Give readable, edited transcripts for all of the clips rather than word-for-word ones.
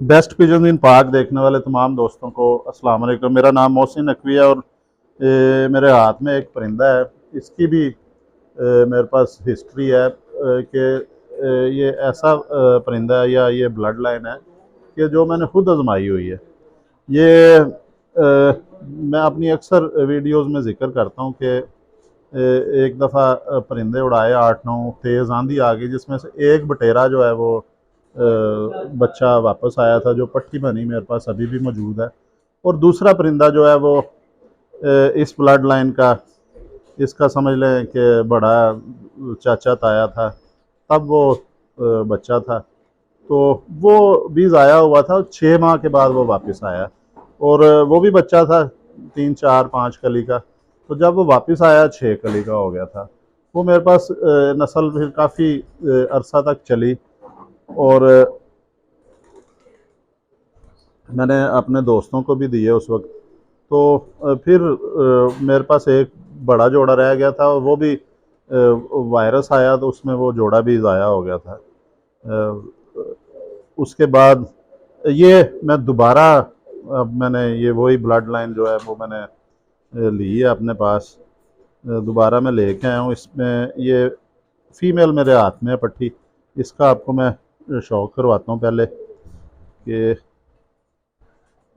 Best pigeon इन park देखने वाले तमाम दोस्तों को अस्सलाम वालेकुम। मेरा नाम मोहसिन नकवी है और मेरे हाथ में एक परिंदा है। इसकी भी मेरे पास हिस्ट्री है कि ये ऐसा परिंदा है या ये ब्लड लाइन है कि जो मैंने खुद आजमाई हुई है। ये मैं अपनी अक्सर वीडियोस में जिक्र करता हूँ कि एक दफ़ा परिंदे उड़ाए 8-9, तेज़ आंधी आ गई जिसमें से एक बटेरा जो है वो बच्चा वापस आया था, जो पट्टी बनी मेरे पास अभी भी मौजूद है। और दूसरा परिंदा जो है वो इस ब्लड लाइन का, इसका समझ लें कि बड़ा चाचा ताया था, तब वो बच्चा था। तो वो भी ज़ाया हुआ था, 6 माह के बाद वो वापस आया और वो भी बच्चा था 3, 4, 5 कली का। तो जब वो वापस आया 6 कली का हो गया था। वो मेरे पास नस्ल फिर काफ़ी अरसा तक चली और मैंने अपने दोस्तों को भी दिए उस वक्त। तो फिर मेरे पास एक बड़ा जोड़ा रह गया था और वो भी वायरस आया तो उसमें वो जोड़ा भी ज़ाया हो गया था। उसके बाद ये मैं दोबारा, अब मैंने ये वही ब्लड लाइन जो है वो मैंने ली है अपने पास। दोबारा मैं लेके आया हूँ। इसमें ये फीमेल मेरे हाथ में है पट्टी। इसका आपको मैं शौक करवाता हूँ पहले कि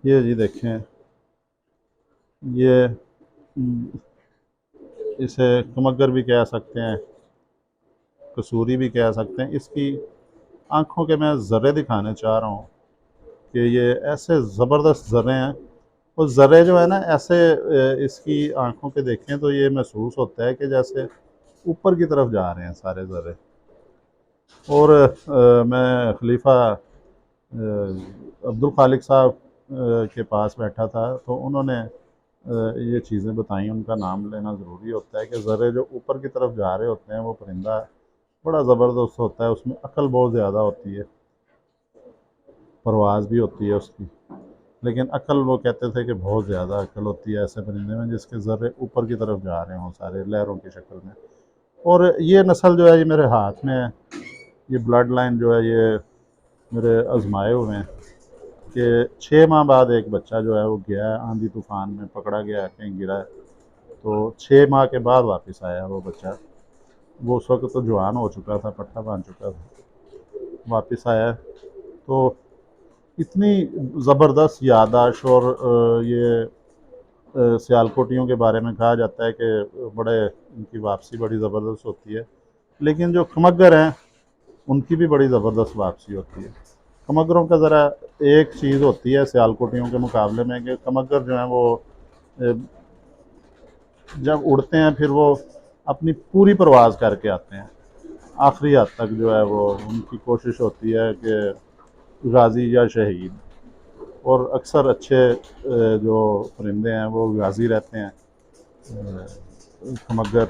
ये जी देखें, ये इसे कमगर भी कह सकते हैं, कसूरी भी कह सकते हैं। इसकी आँखों के मैं ज़र्रे दिखाने चाह रहा हूँ कि ये ऐसे ज़बरदस्त ज़र्रे हैं। और ज़र्रे जो है ना ऐसे इसकी आँखों पे देखें तो ये महसूस होता है कि जैसे ऊपर की तरफ जा रहे हैं सारे ज़र्रे। और मैं खलीफा अब्दुल खालिक साहब के पास बैठा था तो उन्होंने ये चीज़ें बताई। उनका नाम लेना ज़रूरी होता है कि ज़र्रे जो ऊपर की तरफ जा रहे होते हैं वो परिंदा बड़ा ज़बरदस्त होता है, उसमें अकल बहुत ज़्यादा होती है, परवाज़ भी होती है उसकी। लेकिन अकल वो कहते थे कि बहुत ज़्यादा अकल होती है ऐसे परिंदे में जिसके ज़र्रे ऊपर की तरफ जा रहे हों सारे लहरों की शक्ल में। और ये नस्ल जो है ये मेरे हाथ में है। ये ब्लड लाइन जो है ये मेरे आजमाए हुए हैं कि 6 माह बाद एक बच्चा जो है वो गया है, आंधी तूफान में पकड़ा गया है, कहीं गिरा है। तो 6 माह के बाद वापस आया वो बच्चा। वो उस वक्त तो जवान हो चुका था, पट्टा बांध चुका था, वापस आया। तो इतनी ज़बरदस्त याददाश्त और ये सियालकोटियों के बारे में कहा जाता है कि बड़े इनकी वापसी बड़ी ज़बरदस्त होती है। लेकिन जो खमग्गर हैं उनकी भी बड़ी ज़बरदस्त वापसी होती है। खमग्गरों का ज़रा एक चीज़ होती है सियालकोटियों के मुकाबले में कि खमग्गर जो हैं वो जब उड़ते हैं फिर वो अपनी पूरी परवाज़ करके आते हैं आखिरी हद तक। जो है वो उनकी कोशिश होती है कि गाज़ी या शहीद। और अक्सर अच्छे जो परिंदे हैं वो गाज़ी रहते हैं। मगर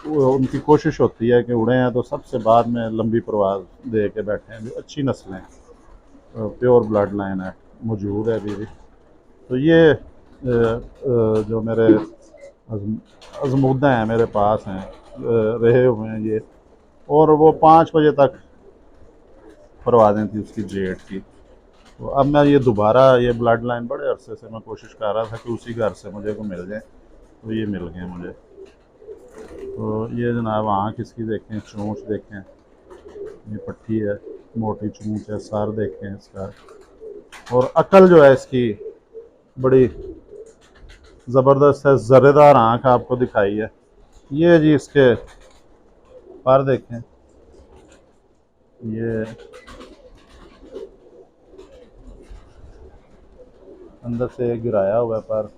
उनकी कोशिश होती है कि उड़े हैं तो सबसे बाद में लंबी परवाज़ दे के बैठे हैं। जो अच्छी नस्लें, प्योर ब्लड लाइन है, मौजूद है अभी भी। तो ये जो मेरे अजमूदा हैं मेरे पास हैं, रहे हुए हैं ये। और वो 5 बजे तक परवाज़ें थी उसकी जेट की। तो अब मैं ये दोबारा ये ब्लड लाइन बड़े अरसे से मैं कोशिश कर रहा था कि उसी घर से मुझे को मिल जाए। तो ये मिल गए मुझे। तो ये जनाब आँख इसकी देखें, चोंच देखें, ये पट्टी है, मोटी चोंच है, सर देखें इसका। और अकल जो है इसकी बड़ी ज़बरदस्त है। ज़र्रेदार आँख आपको दिखाई है। ये जी इसके पर देखें, ये अंदर से गिराया हुआ है पर।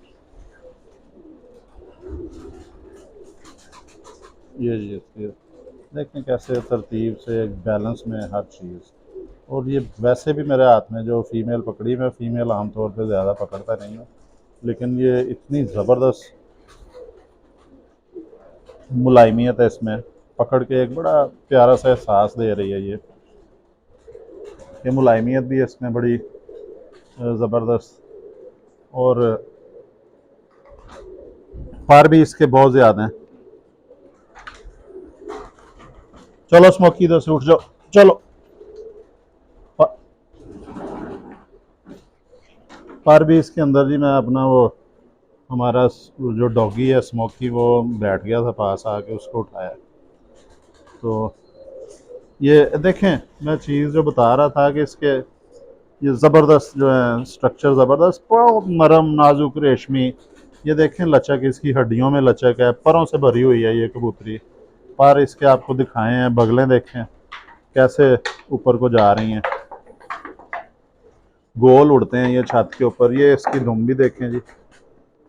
ये जी इसके देखें कैसे तरतीब से एक बैलेंस में हर चीज़। और ये वैसे भी मेरे हाथ में जो फ़ीमेल पकड़ी, मैं फ़ीमेल आमतौर पे ज़्यादा पकड़ता नहीं हूँ, लेकिन ये इतनी ज़बरदस्त मुलायमियत है इसमें, पकड़ के एक बड़ा प्यारा सा एहसास दे रही है ये मुलायमियत भी है इसमें बड़ी ज़बरदस्त। और पर भी इसके बहुत ज़्यादा हैं। चलो स्मोकी इधर से उठ जाओ, चलो। पर भी इसके अंदर जी मैं अपना वो हमारा जो डॉगी है स्मोकी, वो बैठ गया था पास आके, उसको उठाया। तो ये देखें, मैं चीज़ जो बता रहा था कि इसके ये ज़बरदस्त जो है स्ट्रक्चर, ज़बरदस्त, बहुत नरम नाजुक रेशमी। ये देखें लचक, इसकी हड्डियों में लचक है, परों से भरी हुई है ये कबूतरी। पर इसके आपको दिखाए हैं, बगलें देखें कैसे ऊपर को जा रही हैं, गोल उड़ते हैं ये छत के ऊपर। ये इसकी दुम भी देखें जी,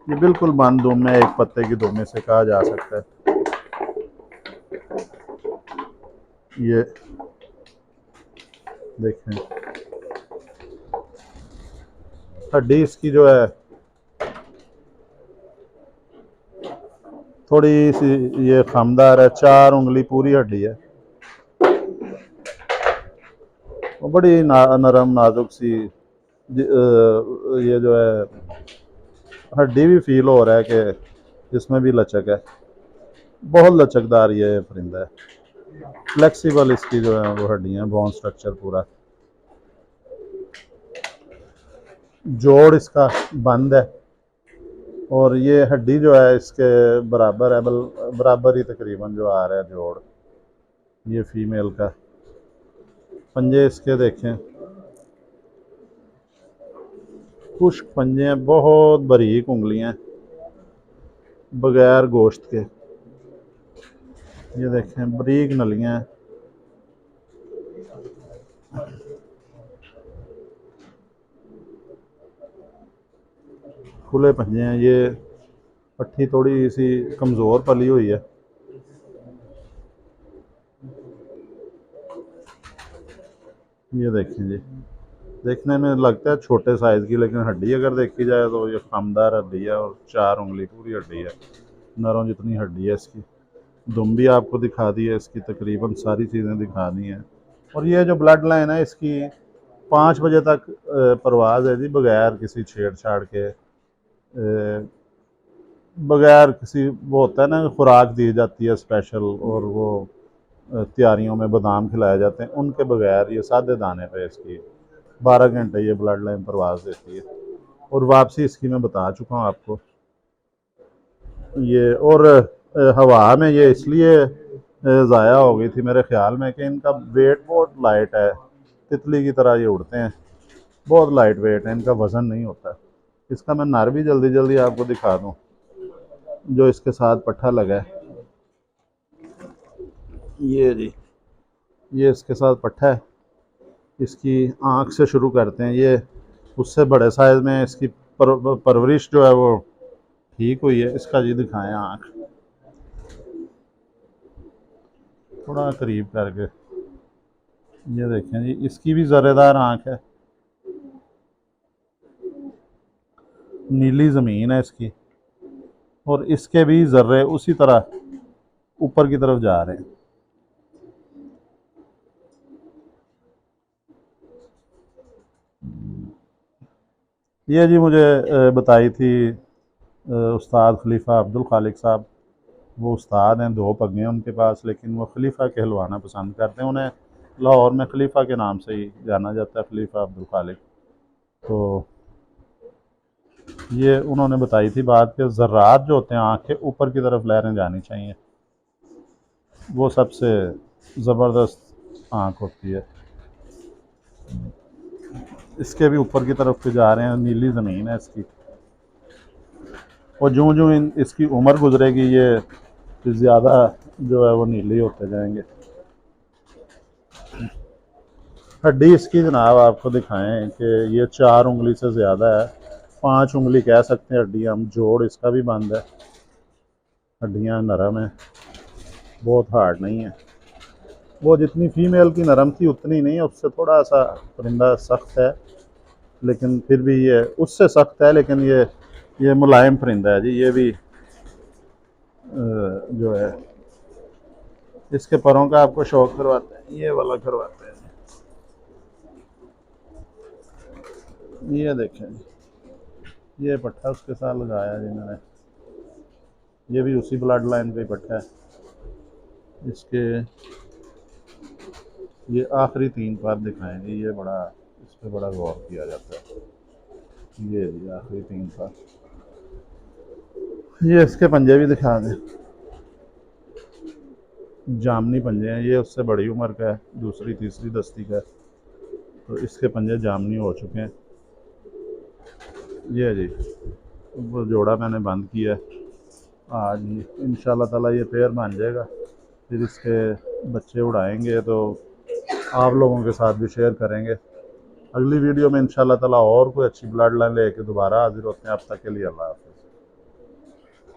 ये बिल्कुल बंद दुम है, एक पत्ते की दुम से कहा जा सकता है। ये देखें हड्डी इसकी जो है थोड़ी सी ये खमदार है, 4 उंगली पूरी हड्डी है, वो बड़ी नरम नाजुक सी। ये जो है हड्डी भी फील हो रहा है कि इसमें भी लचक है, बहुत लचकदार ये परिंदा है, फ्लेक्सिबल इसकी जो है वो हड्डियाँ, बोन स्ट्रक्चर पूरा। जोड़ इसका बंद है और ये हड्डी जो है इसके बराबर है, बराबर ही तकरीबन जो आ रहा है जोड़, ये फीमेल का। पंजे इसके देखें, खुश्क पंजे हैं, बहुत बारीक उंगलियां, बगैर गोश्त के। ये देखें बारीक नलियां, खुले पंजे हैं। ये पट्टी थोड़ी सी कमज़ोर पली हुई है। ये देखें जी, देखने में लगता है छोटे साइज़ की, लेकिन हड्डी अगर देखी जाए तो ये खामदार हड्डी है और 4 उंगली पूरी हड्डी है, नरों जितनी हड्डी है इसकी। दुम भी आपको दिखा दी है इसकी, तकरीबन सारी चीज़ें दिखा दी हैं। और ये जो ब्लड लाइन है इसकी 5 बजे तक परवाज़ है जी, बगैर किसी छेड़छाड़ के, बगैर किसी, वो होता है ना खुराक दी जाती है स्पेशल, और वो तैयारियों में बादाम खिलाए जाते हैं, उनके बगैर ये सादे दाने पे इसकी 12 घंटे ये ब्लड लाइन परवाज़ देती है। और वापसी इसकी मैं बता चुका हूँ आपको। ये और हवा में ये इसलिए ज़ाया हो गई थी मेरे ख्याल में कि इनका वेट बहुत लाइट है, तितली की तरह ये उड़ते हैं, बहुत लाइट वेट है, इनका वज़न नहीं होता। इसका मैं नर भी जल्दी जल्दी आपको दिखा दूँ, जो इसके साथ पट्ठा लगा है। ये जी, ये इसके साथ पट्ठा है। इसकी आँख से शुरू करते हैं, ये उससे बड़े साइज़ में इसकी परवरिश जो है वो ठीक हुई है। इसका जी दिखाएं आँख थोड़ा करीब करके, ये देखें जी, इसकी भी ज़रेदार आँख है, नीली ज़मीन है इसकी, और इसके भी ज़र्रे उसी तरह ऊपर की तरफ जा रहे हैं। ये जी मुझे बताई थी उस्ताद खलीफा अब्दुल खालिक साहब। वो उस्ताद हैं, 2 पगें हैं उनके पास, लेकिन वो खलीफा कहलवाना पसंद करते हैं। उन्हें लाहौर में खलीफा के नाम से ही जाना जाता है, खलीफा अब्दुल खालिक। तो ये उन्होंने बताई थी बात कि ज़र्रात जो होते हैं आँख के ऊपर की तरफ लहरें जानी चाहिए, वो सबसे ज़बरदस्त आँख होती है। इसके भी ऊपर की तरफ से जा रहे हैं, नीली ज़मीन है इसकी, और जो जो इसकी उम्र गुजरेगी ये ज़्यादा जो है वो नीली होते जाएंगे। हड्डी इसकी जनाब आपको दिखाएं कि ये 4 उंगली से ज़्यादा है, 5 उंगली कह सकते हैं हड्डी हम। जोड़ इसका भी बंद है, हड्डियाँ नरम है, बहुत हार्ड नहीं है। वो जितनी फीमेल की नरम थी उतनी नहीं है, उससे थोड़ा सा परिंदा सख्त है, लेकिन फिर भी ये उससे सख्त है, लेकिन ये मुलायम परिंदा है जी। ये भी जो है इसके परों का आपको शौक करवाते हैं, ये वाला करवाते हैं। ये देखें, ये पट्टा उसके साथ लगाया जिन्होंने, ये भी उसी ब्लड लाइन का ही पट्टा है। इसके ये आखिरी 3 पार्ट दिखाएंगे, ये बड़ा, इस पर बड़ा गौर किया जाता है। ये जी आखिरी 3 साल। ये इसके पंजे भी दिखा दें। जामनी पंजे हैं, ये उससे बड़ी उम्र का है, दूसरी तीसरी दस्ती का है, तो इसके पंजे जामनी हो चुके हैं। ये जी वो जोड़ा मैंने बंद किया है आज ही, इंशाल्लाह ताला ये पेयर बन जाएगा, फिर इसके बच्चे उड़ाएंगे तो आप लोगों के साथ भी शेयर करेंगे। अगली वीडियो में इंशाल्लाह ताला और कोई अच्छी ब्लड लाइन लेके दोबारा हाजिर होते हैं। अब तक के लिए अल्लाह हाफ़िज़।